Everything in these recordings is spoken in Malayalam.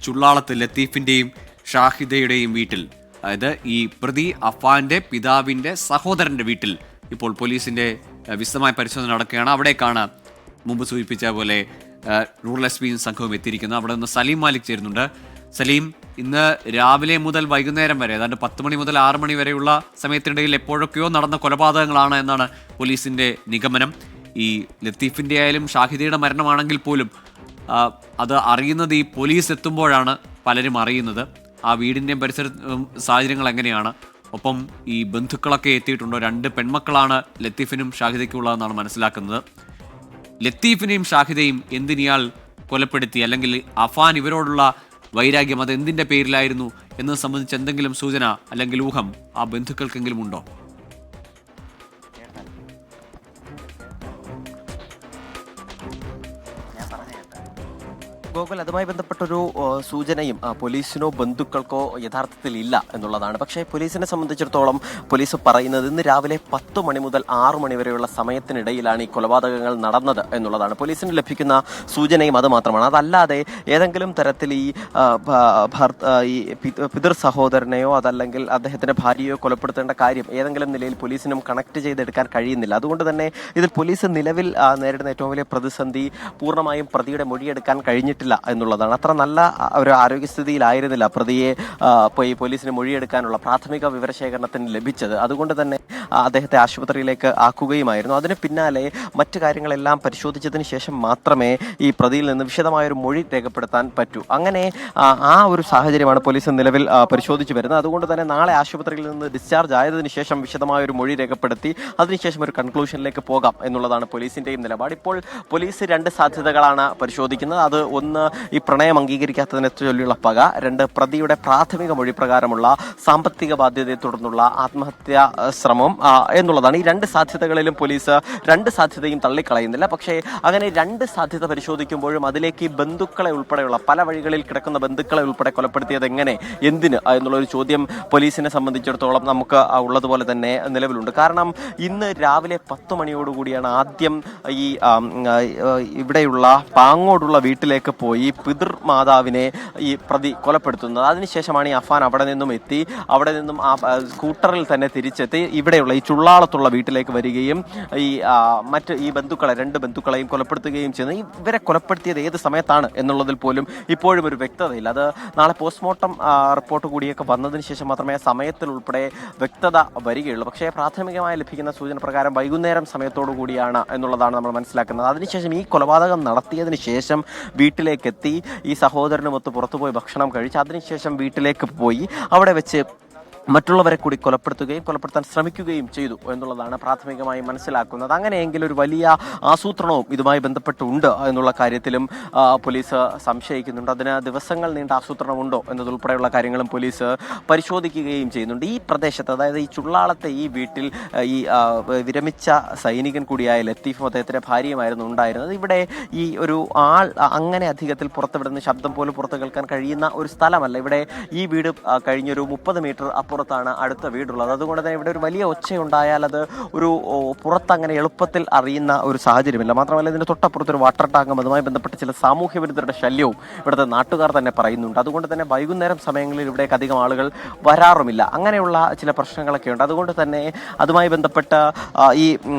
ചുള്ളാളത്ത് ലത്തീഫിന്റെയും ഷാഹിദയുടെയും വീട്ടിൽ, അതായത് ഈ പ്രതി അഫാന്റെ പിതാവിന്റെ സഹോദരന്റെ വീട്ടിൽ ഇപ്പോൾ പോലീസിന്റെ വിശദമായ പരിശോധന നടക്കുകയാണ്. അവിടേക്കാണ് മുമ്പ് സൂചിപ്പിച്ച പോലെ റൂറൽ എസ് പിയും സംഘവും എത്തിയിരിക്കുന്നത്. അവിടെ നിന്ന് സലീം മാലിക് ചേരുന്നുണ്ട്. സലീം, ഇന്ന് രാവിലെ മുതൽ വൈകുന്നേരം വരെ, ഏതാണ്ട് 10 മണി മുതൽ 6 മണി വരെയുള്ള സമയത്തിനിടയിൽ എപ്പോഴൊക്കെയോ നടന്ന കൊലപാതകങ്ങളാണ് എന്നാണ് പോലീസിന്റെ നിഗമനം. ഈ ലത്തീഫിന്റെ ആയാലും ഷാഹിദയുടെ മരണമാണെങ്കിൽ പോലും അത് അറിയുന്നത് ഈ പോലീസ് എത്തുമ്പോഴാണ് പലരും അറിയുന്നത്. ആ വീടിൻ്റെയും പരിസര സാഹചര്യങ്ങൾ എങ്ങനെയാണ്? ഒപ്പം ഈ ബന്ധുക്കളൊക്കെ എത്തിയിട്ടുണ്ടോ? 2 പെൺമക്കളാണ് ലത്തീഫിനും ഷാഹിദയ്ക്കും ഉള്ളതെന്നാണ് മനസ്സിലാക്കുന്നത്. ലത്തീഫിനെയും ഷാഹിദയും എന്തിനിയാൾ കൊലപ്പെടുത്തി, അല്ലെങ്കിൽ അഫാൻ ഇവരോടുള്ള വൈരാഗ്യം അത് എന്തിൻ്റെ പേരിലായിരുന്നു എന്നത് സംബന്ധിച്ച് എന്തെങ്കിലും സൂചന അല്ലെങ്കിൽ ഊഹം ആ ബന്ധുക്കൾക്കെങ്കിലും ഉണ്ടോ? ഗോകുൽ, അതുമായി ബന്ധപ്പെട്ടൊരു സൂചനയും പോലീസിനോ ബന്ധുക്കൾക്കോ യഥാർത്ഥത്തിൽ ഇല്ല എന്നുള്ളതാണ്. പക്ഷേ പോലീസിനെ സംബന്ധിച്ചിടത്തോളം പോലീസ് പറയുന്നത് ഇന്ന് രാവിലെ 10 മണി മുതൽ 6 മണി വരെയുള്ള സമയത്തിനിടയിലാണ് ഈ കൊലപാതകങ്ങൾ നടന്നത് എന്നുള്ളതാണ്. പോലീസിന് ലഭിക്കുന്ന സൂചനയും അത് മാത്രമാണ്. അതല്ലാതെ ഏതെങ്കിലും തരത്തിൽ ഈ പിതൃ സഹോദരനെയോ അതല്ലെങ്കിൽ അദ്ദേഹത്തിന്റെ ഭാര്യയോ കൊലപ്പെടുത്തേണ്ട കാര്യം ഏതെങ്കിലും നിലയിൽ പോലീസിനും കണക്ട് ചെയ്തെടുക്കാൻ കഴിയുന്നില്ല. അതുകൊണ്ട് തന്നെ ഇതിൽ പോലീസ് നിലവിൽ നേരിടുന്ന ഏറ്റവും വലിയ പ്രതിസന്ധി പൂർണ്ണമായും പ്രതിയുടെ മൊഴിയെടുക്കാൻ കഴിഞ്ഞിട്ടില്ല എന്നുള്ളതാണ്. അത്ര നല്ല ഒരു ആരോഗ്യസ്ഥിതിയിലായിരുന്നില്ല പ്രതിയെ ഈ പോലീസിന് മൊഴിയെടുക്കാനുള്ള പ്രാഥമിക വിവരശേഖരണത്തിന് ലഭിച്ചത്. അതുകൊണ്ട് തന്നെ അദ്ദേഹത്തെ ആശുപത്രിയിലേക്ക് ആക്കുകയുമായിരുന്നു. അതിന് പിന്നാലെ മറ്റു കാര്യങ്ങളെല്ലാം പരിശോധിച്ചതിന് ശേഷം മാത്രമേ ഈ പ്രതിയിൽ നിന്ന് വിശദമായൊരു മൊഴി രേഖപ്പെടുത്താൻ പറ്റൂ. അങ്ങനെ ആ ഒരു സാഹചര്യമാണ് പോലീസ് നിലവിൽ പരിശോധിച്ചു വരുന്നത്. അതുകൊണ്ട് തന്നെ നാളെ ആശുപത്രിയിൽ നിന്ന് ഡിസ്ചാർജ് ആയതിനു ശേഷം വിശദമായൊരു മൊഴി രേഖപ്പെടുത്തി അതിനുശേഷം ഒരു കൺക്ലൂഷനിലേക്ക് പോകാം എന്നുള്ളതാണ് പോലീസിന്റെയും നിലപാട്. ഇപ്പോൾ പോലീസ് 2 സാധ്യതകളാണ് പരിശോധിക്കുന്നത്. അത് ഒന്ന്, ഈ പ്രണയം അംഗീകരിക്കാത്തതിനെ ചൊല്ലിയുള്ള പക; 2, പ്രതിയുടെ പ്രാഥമിക മൊഴി പ്രകാരമുള്ള സാമ്പത്തിക ബാധ്യതയെ തുടർന്നുള്ള ആത്മഹത്യാ ശ്രമം എന്നുള്ളതാണ്. ഈ 2 സാധ്യതകളിലും പോലീസ് 2 സാധ്യതയും തള്ളിക്കളയുന്നില്ല. പക്ഷേ അങ്ങനെ 2 സാധ്യത പരിശോധിക്കുമ്പോഴും അതിലേക്ക് ബന്ധുക്കളെ ഉൾപ്പെടെയുള്ള പല വഴികളിൽ കിടക്കുന്ന ബന്ധുക്കളെ ഉൾപ്പെടെ കൊലപ്പെടുത്തിയത് എങ്ങനെ, എന്തിന് എന്നുള്ളൊരു ചോദ്യം പോലീസിനെ സംബന്ധിച്ചിടത്തോളം നമുക്ക് ഉള്ളതുപോലെ തന്നെ നിലവിലുണ്ട്. കാരണം ഇന്ന് രാവിലെ 10 മണിയോടുകൂടിയാണ് ആദ്യം ഈ ഇവിടെയുള്ള പാങ്ങോടുള്ള വീട്ടിലേക്ക് പോയി പിതൃമാതാവിനെ ഈ പ്രതി കൊലപ്പെടുത്തുന്നത്. അതിനുശേഷമാണ് ഈ അഫാൻ അവിടെ നിന്നും എത്തി, അവിടെ നിന്നും ആ സ്കൂട്ടറിൽ തന്നെ തിരിച്ചെത്തി ഇവിടെയുള്ള ഈ ചുള്ളാളത്തുള്ള വീട്ടിലേക്ക് വരികയും ഈ ബന്ധുക്കളെ 2 ബന്ധുക്കളെയും കൊലപ്പെടുത്തുകയും ചെയ്യുന്നത്. ഇവരെ കൊലപ്പെടുത്തിയത് ഏത് സമയത്താണ് എന്നുള്ളതിൽ പോലും ഇപ്പോഴും ഒരു വ്യക്തതയില്ല. അത് നാളെ പോസ്റ്റ്മോർട്ടം റിപ്പോർട്ട് കൂടിയൊക്കെ വന്നതിന് ശേഷം മാത്രമേ സമയത്തിൽ ഉൾപ്പെടെ വ്യക്തത വരികയുള്ളൂ. പക്ഷേ പ്രാഥമികമായി ലഭിക്കുന്ന സൂചന പ്രകാരം വൈകുന്നേരം സമയത്തോടു കൂടിയാണ് എന്നുള്ളതാണ് നമ്മൾ മനസ്സിലാക്കുന്നത്. അതിനുശേഷം ഈ കൊലപാതകം നടത്തിയതിന് ശേഷം വീട്ടിലേക്ക് എത്തി ഈ സഹോദരനുമൊത്ത് പുറത്തുപോയി ഭക്ഷണം കഴിച്ച് അതിനുശേഷം വീട്ടിലേക്ക് പോയി അവിടെ വെച്ച് മറ്റുള്ളവരെ കൂടി കൊലപ്പെടുത്താൻ ശ്രമിക്കുകയും ചെയ്തു എന്നുള്ളതാണ് പ്രാഥമികമായി മനസ്സിലാക്കുന്നത്. അങ്ങനെയെങ്കിൽ ഒരു വലിയ ആസൂത്രണവും ഇതുമായി ബന്ധപ്പെട്ടുണ്ട് എന്നുള്ള കാര്യത്തിലും പോലീസ് സംശയിക്കുന്നുണ്ട്. അതിന് ദിവസങ്ങൾ നീണ്ട ആസൂത്രണമുണ്ടോ എന്നതുൾപ്പെടെയുള്ള കാര്യങ്ങളും പോലീസ് പരിശോധിക്കുകയും ചെയ്യുന്നുണ്ട്. ഈ പ്രദേശത്ത്, അതായത് ഈ ചുള്ളാളത്തെ ഈ വീട്ടിൽ ഈ വിരമിച്ച സൈനികൻ കൂടിയായ ലത്തീഫും അദ്ദേഹത്തിന്റെ ഭാര്യയുമായിരുന്നു ഉണ്ടായിരുന്നത്. ഇവിടെ ഈ ഒരു ആൾ അങ്ങനെ അധികത്തിൽ പുറത്തുവിടുന്ന ശബ്ദം പോലും പുറത്തു കേൾക്കാൻ കഴിയുന്ന ഒരു സ്ഥലമല്ല. ഇവിടെ ഈ വീട് കഴിഞ്ഞൊരു 30 മീറ്റർ പുറത്താണ് അടുത്ത വീടുള്ളത്. അതുകൊണ്ട് തന്നെ ഇവിടെ ഒരു വലിയ ഒച്ചയുണ്ടായാൽ അത് ഒരു പുറത്തങ്ങനെ എളുപ്പത്തിൽ അറിയുന്ന ഒരു സാഹചര്യമില്ല. മാത്രമല്ല ഇതിന് തൊട്ടപ്പുറത്തൊരു വാട്ടർ ടാങ്കും അതുമായി ബന്ധപ്പെട്ട് ചില സാമൂഹ്യ വിരുദ്ധരുടെ ശല്യവും ഇവിടുത്തെ നാട്ടുകാർ തന്നെ പറയുന്നുണ്ട്. അതുകൊണ്ട് തന്നെ വൈകുന്നേരം സമയങ്ങളിൽ ഇവിടേക്ക് അധികം ആളുകൾ വരാറുമില്ല. അങ്ങനെയുള്ള ചില പ്രശ്നങ്ങളൊക്കെ ഉണ്ട്. അതുകൊണ്ട് തന്നെ അതുമായി ബന്ധപ്പെട്ട് ഈ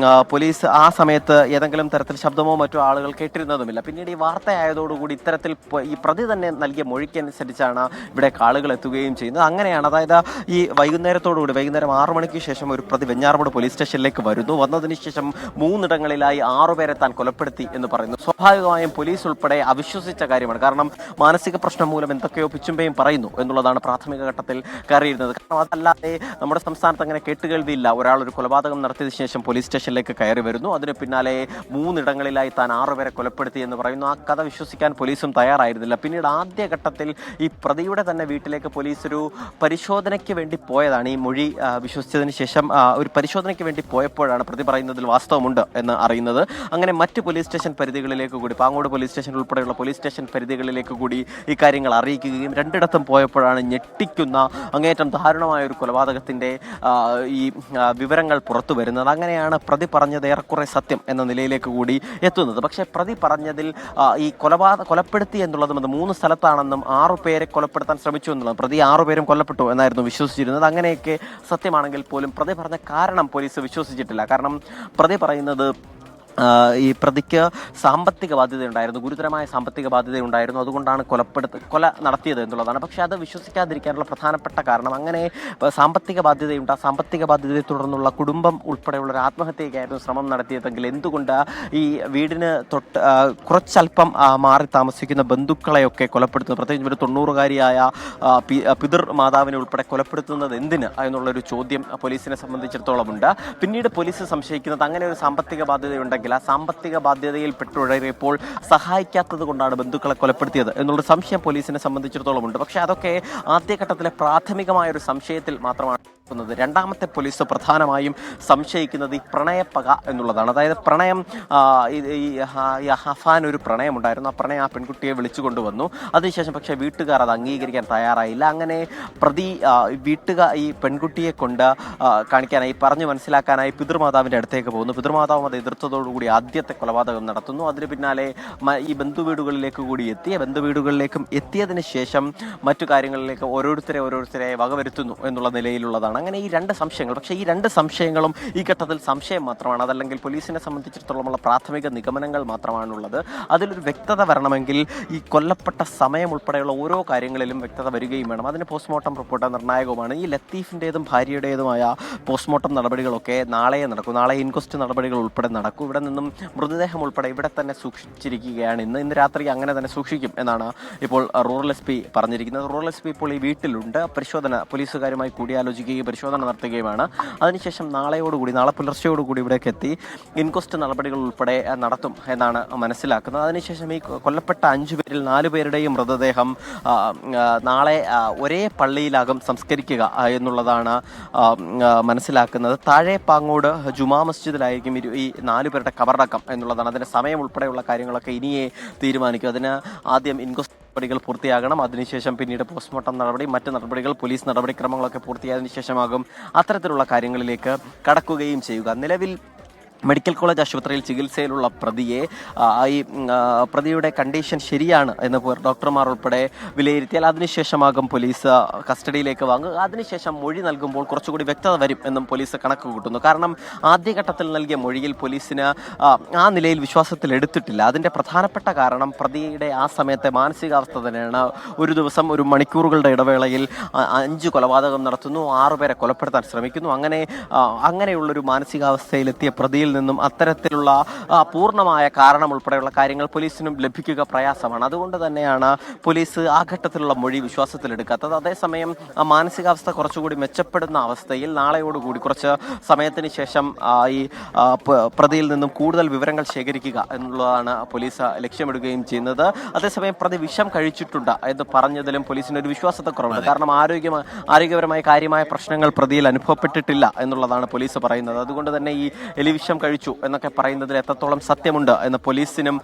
പോലീസ് ആ സമയത്ത് ഏതെങ്കിലും തരത്തിൽ ശബ്ദമോ മറ്റോ ആളുകൾ കേട്ടിരുന്നതുമില്ല. പിന്നീട് ഈ വാർത്തയായതോടുകൂടി ഇത്തരത്തിൽ ഈ പ്രതി തന്നെ നൽകിയ മൊഴിക്കനുസരിച്ചാണ് ഇവിടേക്ക് ആളുകൾ എത്തുകയും ചെയ്യുന്നത്. അങ്ങനെയാണ്, അതായത് ഈ വൈകുന്നേരത്തോടുകൂടി വൈകുന്നേരം 6 മണിക്ക് ശേഷം ഒരു പ്രതി വെഞ്ഞാറമൂട് പോലീസ് സ്റ്റേഷനിലേക്ക് വരുന്നു. വന്നതിന് ശേഷം 3 ഇടങ്ങളിലായി 6 പേരെ താൻ കൊലപ്പെടുത്തി എന്ന് പറയുന്നു. സ്വാഭാവികമായും പോലീസ് ഉൾപ്പെടെ അവിശ്വസിച്ച കാര്യമാണ്. കാരണം മാനസിക പ്രശ്നം മൂലം എന്തൊക്കെയോ പിച്ചുമ്പയും പറയുന്നു എന്നുള്ളതാണ് പ്രാഥമിക ഘട്ടത്തിൽ കയറിയിരുന്നത്. കാരണം അതല്ലാതെ നമ്മുടെ സംസ്ഥാനത്ത് അങ്ങനെ കേട്ടുകേൾവിയില്ല. ഒരാൾ ഒരു കൊലപാതകം നടത്തിയതിനു ശേഷം പോലീസ് സ്റ്റേഷനിലേക്ക് കയറി വരുന്നു, അതിന് പിന്നാലെ 3 ഇടങ്ങളിലായി താൻ 6 പേരെ കൊലപ്പെടുത്തി എന്ന് പറയുന്നു. ആ കഥ വിശ്വസിക്കാൻ പോലീസും തയ്യാറായിരുന്നില്ല. പിന്നീട് ആദ്യഘട്ടത്തിൽ ഈ പ്രതിയുടെ തന്നെ വീട്ടിലേക്ക് പോലീസ് ഒരു പരിശോധനയ്ക്ക് വേണ്ടി വേണ്ടി പോയതാണ്. ഈ മൊഴി വിശ്വസിച്ചതിന് ശേഷം ഒരു പരിശോധനയ്ക്ക് വേണ്ടി പോയപ്പോഴാണ് പ്രതി പറയുന്നതിൽ വാസ്തവമുണ്ട് എന്ന് അറിയുന്നത്. അങ്ങനെ മറ്റ് പോലീസ് സ്റ്റേഷൻ പരിധികളിലേക്ക് കൂടി, പാങ്ങോട് പോലീസ് സ്റ്റേഷൻ ഉൾപ്പെടെയുള്ള പോലീസ് സ്റ്റേഷൻ പരിധികളിലേക്ക് കൂടി ഈ കാര്യങ്ങൾ അറിയിക്കുകയും രണ്ടിടത്തും പോയപ്പോഴാണ് ഞെട്ടിക്കുന്ന അങ്ങേയറ്റം ദാരുണമായ ഒരു കൊലപാതകത്തിൻ്റെ ഈ വിവരങ്ങൾ പുറത്തു വരുന്നത്. അങ്ങനെയാണ് പ്രതി പറഞ്ഞത് ഏറെക്കുറെ സത്യം എന്ന നിലയിലേക്ക് കൂടി എത്തുന്നത്. പക്ഷേ പ്രതി പറഞ്ഞതിൽ ഈ കൊലപ്പെടുത്തി എന്നുള്ളതും അത് 3 സ്ഥലത്താണെന്നും 6 പേരെ കൊലപ്പെടുത്താൻ ശ്രമിച്ചു എന്നുള്ളതും, പ്രതി 6 പേരും കൊല്ലപ്പെട്ടു എന്നായിരുന്നു വിശ്വസിച്ചിരുന്നത്. അങ്ങനെയൊക്കെ സത്യമാണെങ്കിൽ പോലും പ്രതി പറഞ്ഞ കാരണം പോലീസ് വിശ്വസിച്ചിട്ടില്ല. കാരണം പ്രതി പറയുന്നത് ഈ പ്രതിക്ക് സാമ്പത്തിക ബാധ്യതയുണ്ടായിരുന്നു, ഗുരുതരമായ സാമ്പത്തിക ബാധ്യതയുണ്ടായിരുന്നു, അതുകൊണ്ടാണ് കൊല നടത്തിയത് എന്നുള്ളതാണ്. പക്ഷേ അത് വിശ്വസിക്കാതിരിക്കാനുള്ള പ്രധാനപ്പെട്ട കാരണം, അങ്ങനെ സാമ്പത്തിക ബാധ്യതയുണ്ട്, ആ സാമ്പത്തിക ബാധ്യതയെ തുടർന്നുള്ള കുടുംബം ഉൾപ്പെടെയുള്ള ഒരു ആത്മഹത്യയ്ക്കായിരുന്നു ശ്രമം നടത്തിയതെങ്കിൽ എന്തുകൊണ്ട് ഈ വീടിന് കുറച്ചല്പം മാറി താമസിക്കുന്ന ബന്ധുക്കളെയൊക്കെ കൊലപ്പെടുത്തുന്നത്, പ്രത്യേകിച്ച് ഒരു 90-കാരിയായ പിതൃ മാതാവിനെ ഉൾപ്പെടെ കൊലപ്പെടുത്തുന്നത് എന്തിന് എന്നുള്ളൊരു ചോദ്യം പോലീസിനെ സംബന്ധിച്ചിടത്തോളം ഉണ്ട്. പിന്നീട് പോലീസ് സംശയിക്കുന്നത് അങ്ങനെ ഒരു സാമ്പത്തിക ബാധ്യതയുണ്ടെങ്കിൽ ആ സാമ്പത്തിക ബാധ്യതയിൽ പെട്ടുഴറിയപ്പോൾ സഹായിക്കാത്തത് കൊണ്ടാണ് ബന്ധുക്കളെ കൊലപ്പെടുത്തിയത് എന്നുള്ളൊരു സംശയം പോലീസിനെ സംബന്ധിച്ചിടത്തോളം ഉണ്ട്. പക്ഷേ അതൊക്കെ ആദ്യഘട്ടത്തിലെ പ്രാഥമികമായ ഒരു സംശയത്തിൽ മാത്രമാണ്. രണ്ടാമത്തെ പോലീസ് പ്രധാനമായും സംശയിക്കുന്നത് ഈ പ്രണയപ്പക എന്നുള്ളതാണ്. അതായത് പ്രണയം, ഈ അഫാൻ ഒരു പ്രണയമുണ്ടായിരുന്നു, ആ പ്രണയം ആ പെൺകുട്ടിയെ വിളിച്ചു കൊണ്ടുവന്നു. അതിനുശേഷം പക്ഷേ വീട്ടുകാർ അത് അംഗീകരിക്കാൻ തയ്യാറായില്ല. അങ്ങനെ പ്രതി ഈ പെൺകുട്ടിയെ കൊണ്ട് കാണിക്കാനായി, പറഞ്ഞു മനസ്സിലാക്കാനായി പിതൃമാതാവിൻ്റെ അടുത്തേക്ക് പോകുന്നു. പിതൃമാതാവും അത് എതിർത്തതോടുകൂടി ആദ്യത്തെ കൊലപാതകം നടത്തുന്നു. അതിന് പിന്നാലെ ഈ ബന്ധുവീടുകളിലേക്ക് കൂടി ബന്ധുവീടുകളിലേക്കും എത്തിയതിന് ശേഷം മറ്റു കാര്യങ്ങളിലേക്ക് ഓരോരുത്തരെ വകവരുത്തുന്നു എന്നുള്ള നിലയിലുള്ളതാണ്. അങ്ങനെ ഈ 2 സംശയങ്ങൾ, പക്ഷേ ഈ 2 സംശയങ്ങളും ഈ ഘട്ടത്തിൽ സംശയം മാത്രമാണ്, അതല്ലെങ്കിൽ പോലീസിനെ സംബന്ധിച്ചിടത്തോളമുള്ള പ്രാഥമിക നിഗമനങ്ങൾ മാത്രമാണുള്ളത്. അതിലൊരു വ്യക്തത വരണമെങ്കിൽ ഈ കൊല്ലപ്പെട്ട സമയം ഉൾപ്പെടെയുള്ള ഓരോ കാര്യങ്ങളിലും വ്യക്തത വരികയും വേണം. അതിന് പോസ്റ്റ്മോർട്ടം റിപ്പോർട്ട് നിർണായകമാണ്. ഈ ലത്തീഫിൻ്റെതും ഭാര്യയുടേതുമായ പോസ്റ്റ്മോർട്ടം നടപടികളൊക്കെ നാളെ നടക്കും. നാളെ ഇൻക്വസ്റ്റ് നടപടികൾ ഉൾപ്പെടെ നടക്കും. ഇവിടെ നിന്നും മൃതദേഹം ഉൾപ്പെടെ ഇവിടെ തന്നെ സൂക്ഷിച്ചിരിക്കുകയാണ്. ഇന്ന് രാത്രി അങ്ങനെ തന്നെ സൂക്ഷിക്കും എന്നാണ് ഇപ്പോൾ റൂറൽ SP പറഞ്ഞിരിക്കുന്നത്. റൂറൽ SP ഇപ്പോൾ ഈ വീട്ടിലുണ്ട്. പോലീസുകാരുമായി കൂടിയാലോചിക്കുകയും പരിശോധന നടത്തുകയുമാണ്. അതിനുശേഷം നാളെ പുലർച്ചയോടുകൂടി ഇവിടേക്ക് എത്തി ഇൻക്വസ്റ്റ് നടപടികൾ ഉൾപ്പെടെ നടത്തും എന്നാണ് മനസ്സിലാക്കുന്നത്. അതിനുശേഷം ഈ കൊല്ലപ്പെട്ട 5 പേരിൽ 4 പേരുടെയും മൃതദേഹം നാളെ ഒരേ പള്ളിയിലാകും സംസ്കരിക്കുക എന്നുള്ളതാണ് മനസ്സിലാക്കുന്നത്. താഴെ പാങ്ങോട് ജുമാ മസ്ജിദിലായിരിക്കും ഈ 4 പേരുടെ കബറടക്കം എന്നുള്ളതാണ്. അതിൻ്റെ സമയം ഉൾപ്പെടെയുള്ള കാര്യങ്ങളൊക്കെ ഇനിയേ തീരുമാനിക്കും. അതിന് ആദ്യം ഇൻക്വസ്റ്റ് നടപടികൾ പൂർത്തിയാകണം. അതിനുശേഷം പിന്നീട് പോസ്റ്റ്മോർട്ടം നടപടി, മറ്റ് നടപടികൾ, പോലീസ് നടപടിക്രമങ്ങളൊക്കെ പൂർത്തിയായതിനു ശേഷമാകും അത്തരത്തിലുള്ള കാര്യങ്ങളിലേക്ക് കടക്കുകയും ചെയ്യുക. നിലവിൽ മെഡിക്കൽ കോളേജ് ആശുപത്രിയിൽ ചികിത്സയിലുള്ള പ്രതിയുടെ കണ്ടീഷൻ ശരിയാണ് എന്ന് ഡോക്ടർമാർ ഉൾപ്പെടെ വിലയിരുത്തിയാൽ അതിനുശേഷമാകും പോലീസ് കസ്റ്റഡിയിലേക്ക് വാങ്ങുക. അതിനുശേഷം മൊഴി നൽകുമ്പോൾ കുറച്ചുകൂടി വ്യക്തത വരും എന്നും പോലീസ് കണക്ക് കൂട്ടുന്നു. കാരണം ആദ്യഘട്ടത്തിൽ നൽകിയ മൊഴിയിൽ പോലീസിന് ആ നിലയിൽ വിശ്വാസത്തിൽ എടുത്തിട്ടില്ല. അതിൻ്റെ പ്രധാനപ്പെട്ട കാരണം പ്രതിയുടെ ആ സമയത്തെ മാനസികാവസ്ഥ തന്നെയാണ്. ഒരു ദിവസം ഒരു മണിക്കൂറുകളുടെ ഇടവേളയിൽ 5 കൊലപാതകം നടത്തുന്നു, 6 പേരെ കൊലപ്പെടുത്താൻ ശ്രമിക്കുന്നു. അങ്ങനെയുള്ളൊരു മാനസികാവസ്ഥയിലെത്തിയ പ്രതിയിൽ നിന്നും അത്തരത്തിലുള്ള പൂർണ്ണമായ കാരണം ഉൾപ്പെടെയുള്ള കാര്യങ്ങൾ പോലീസിനും ലഭിക്കുക പ്രയാസമാണ്. അതുകൊണ്ട് തന്നെയാണ് പോലീസ് ആ ഘട്ടത്തിലുള്ള മൊഴി വിശ്വാസത്തിലെടുക്കാത്തത്. അതേസമയം മാനസികാവസ്ഥ കുറച്ചുകൂടി മെച്ചപ്പെടുന്ന അവസ്ഥയിൽ നാളെയോടുകൂടി കുറച്ച് സമയത്തിന് ശേഷം ഈ പ്രതിയിൽ നിന്നും കൂടുതൽ വിവരങ്ങൾ ശേഖരിക്കുക എന്നുള്ളതാണ് പോലീസ് ലക്ഷ്യമിടുകയും ചെയ്യുന്നത്. അതേസമയം പ്രതി വിഷം കഴിച്ചിട്ടുണ്ട് എന്ന് പറഞ്ഞതിലും പോലീസിന് ഒരു വിശ്വാസത്തെക്കുറവുണ്ട്. കാരണം ആരോഗ്യപരമായ കാര്യമായ പ്രശ്നങ്ങൾ പ്രതിയിൽ അനുഭവപ്പെട്ടിട്ടില്ല എന്നുള്ളതാണ് പോലീസ് പറയുന്നത്. അതുകൊണ്ട് തന്നെ ഈ എലിവിഷം കഴിച്ചു എന്നൊക്കെ പറയുന്നതിൽ എത്രത്തോളം സത്യമുണ്ട് എന്ന് പോലീസിനും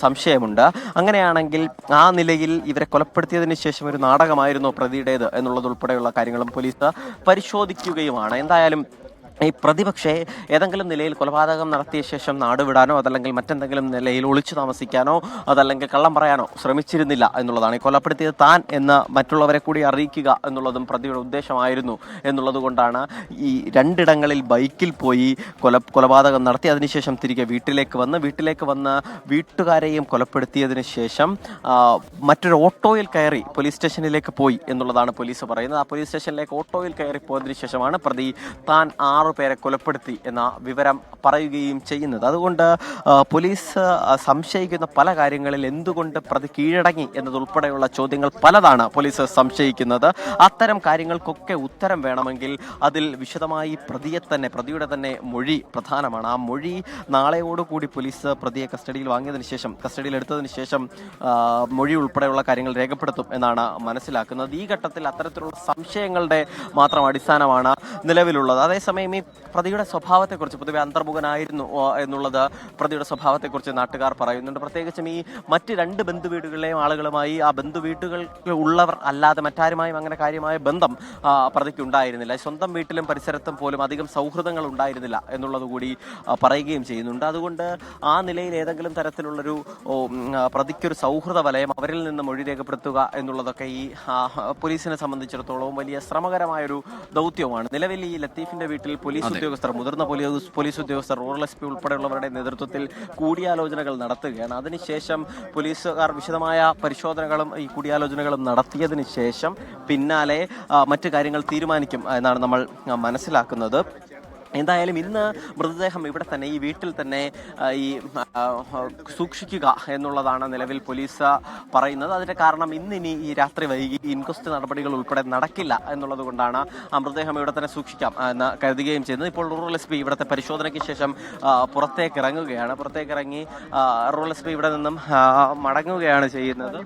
സംശയമുണ്ട്. അങ്ങനെയാണെങ്കിൽ ആ നിലയിൽ ഇവരെ കൊലപ്പെടുത്തിയതിന് ശേഷം ഒരു നാടകമായിരുന്നു പ്രതിയുടേത് എന്നുള്ളതുൾപ്പെടെയുള്ള കാര്യങ്ങളും പോലീസ് പരിശോധിക്കുകയുമാണ്. എന്തായാലും ഈ പ്രതിപക്ഷെ ഏതെങ്കിലും നിലയിൽ കൊലപാതകം നടത്തിയ ശേഷം നാടുവിടാനോ അതല്ലെങ്കിൽ മറ്റെന്തെങ്കിലും നിലയിൽ ഒളിച്ചു താമസിക്കാനോ അതല്ലെങ്കിൽ കള്ളം പറയാനോ ശ്രമിച്ചിരുന്നില്ല എന്നുള്ളതാണ്. ഈ കൊലപ്പെടുത്തിയത് താൻ എന്ന് മറ്റുള്ളവരെ കൂടി അറിയിക്കുക എന്നുള്ളതും പ്രതിയുടെ ഉദ്ദേശമായിരുന്നു എന്നുള്ളത് കൊണ്ടാണ് ഈ 2 ഇടങ്ങളിൽ ബൈക്കിൽ പോയി കൊലപാതകം നടത്തി അതിനുശേഷം തിരികെ വീട്ടിലേക്ക് വന്ന് വീട്ടുകാരെയും കൊലപ്പെടുത്തിയതിന് ശേഷം മറ്റൊരു ഓട്ടോയിൽ കയറി പോലീസ് സ്റ്റേഷനിലേക്ക് പോയി എന്നുള്ളതാണ് പോലീസ് പറയുന്നത്. ആ പോലീസ് സ്റ്റേഷനിലേക്ക് ഓട്ടോയിൽ കയറി പോയതിനു ശേഷമാണ് പ്രതി താൻ 6 6 പേരെ കൊലപ്പെടുത്തി എന്ന വിവരം പറയുകയും ചെയ്യുന്നത്. അതുകൊണ്ട് പോലീസ് സംശയിക്കുന്ന പല കാര്യങ്ങളിൽ എന്തുകൊണ്ട് പ്രതി കീഴടങ്ങി എന്നതുൾപ്പെടെയുള്ള ചോദ്യങ്ങൾ പലതാണ് പോലീസ് സംശയിക്കുന്നത്. അത്തരം കാര്യങ്ങൾക്കൊക്കെ ഉത്തരം വേണമെങ്കിൽ അതിൽ വിശദമായി പ്രതിയുടെ തന്നെ മൊഴി പ്രധാനമാണ്. ആ മൊഴി നാളെയോടുകൂടി പോലീസ് പ്രതിയെ കസ്റ്റഡിയിലെടുത്തതിന് ശേഷം മൊഴി ഉൾപ്പെടെയുള്ള കാര്യങ്ങൾ രേഖപ്പെടുത്തും എന്നാണ് മനസ്സിലാക്കുന്നത്. ഈ ഘട്ടത്തിൽ അത്തരത്തിലുള്ള സംശയങ്ങളുടെ മാത്രം അടിസ്ഥാനമാണ് നിലവിലുള്ളത്. അതേസമയം ഈ പ്രതിയുടെ സ്വഭാവത്തെക്കുറിച്ച്, പൊതുവെ അന്തർമുഖനായിരുന്നു എന്നുള്ളത് പ്രതിയുടെ സ്വഭാവത്തെക്കുറിച്ച് നാട്ടുകാർ പറയുന്നുണ്ട്. പ്രത്യേകിച്ചും ഈ മറ്റ് 2 ബന്ധുവീടുകളിലെയും ആളുകളുമായി, ആ ബന്ധുവീട്ടുകളിൽ ഉള്ളവർ അല്ലാതെ മറ്റാരുമായും അങ്ങനെ കാര്യമായ ബന്ധം പ്രതിക്ക് ഉണ്ടായിരുന്നില്ല. സ്വന്തം വീട്ടിലും പരിസരത്തും പോലും അധികം സൗഹൃദങ്ങൾ ഉണ്ടായിരുന്നില്ല എന്നുള്ളത് കൂടി പറയുകയും ചെയ്യുന്നുണ്ട്. അതുകൊണ്ട് ആ നിലയിൽ ഏതെങ്കിലും തരത്തിലുള്ളൊരു പ്രതിക്കൊരു സൗഹൃദ വലയം, അവരിൽ നിന്ന് മൊഴി രേഖപ്പെടുത്തുക എന്നുള്ളതൊക്കെ ഈ പോലീസിനെ സംബന്ധിച്ചിടത്തോളം വലിയ ശ്രമകരമായൊരു ദൗത്യമാണ്. നിലവിൽ ഈ ലത്തീഫിന്റെ വീട്ടിൽ മുതിർന്ന പോലീസ് ഉദ്യോഗസ്ഥർ, റൂറൽ SP ഉൾപ്പെടെയുള്ളവരുടെ നേതൃത്വത്തിൽ കൂടിയാലോചനകൾ നടത്തുകയാണ്. അതിനുശേഷം പോലീസുകാർ വിശദമായ പരിശോധനകളും ഈ കൂടിയാലോചനകളും നടത്തിയതിനു ശേഷം പിന്നാലെ മറ്റു കാര്യങ്ങൾ തീരുമാനിക്കും എന്നാണ് നമ്മൾ മനസ്സിലാക്കുന്നത്. എന്തായാലും ഇന്ന് മൃതദേഹം ഇവിടെ തന്നെ, ഈ വീട്ടിൽ തന്നെ ഈ സൂക്ഷിക്കുക എന്നുള്ളതാണ് നിലവിൽ പോലീസ് പറയുന്നത്. അതിന്റെ കാരണം ഇനി ഈ രാത്രി വൈകി ഇൻക്വസ്റ്റ് നടപടികൾ ഉൾപ്പെടെ നടക്കില്ല എന്നുള്ളത് കൊണ്ടാണ് ആ മൃതദേഹം ഇവിടെ തന്നെ സൂക്ഷിക്കാം എന്ന് കരുതുകയും ചെയ്യുന്നത്. ഇപ്പോൾ റൂറൽ SP ഇവിടുത്തെ പരിശോധനയ്ക്ക് ശേഷം പുറത്തേക്ക് ഇറങ്ങി റൂറൽ SP ഇവിടെ നിന്നും മടങ്ങുകയാണ് ചെയ്യുന്നത്.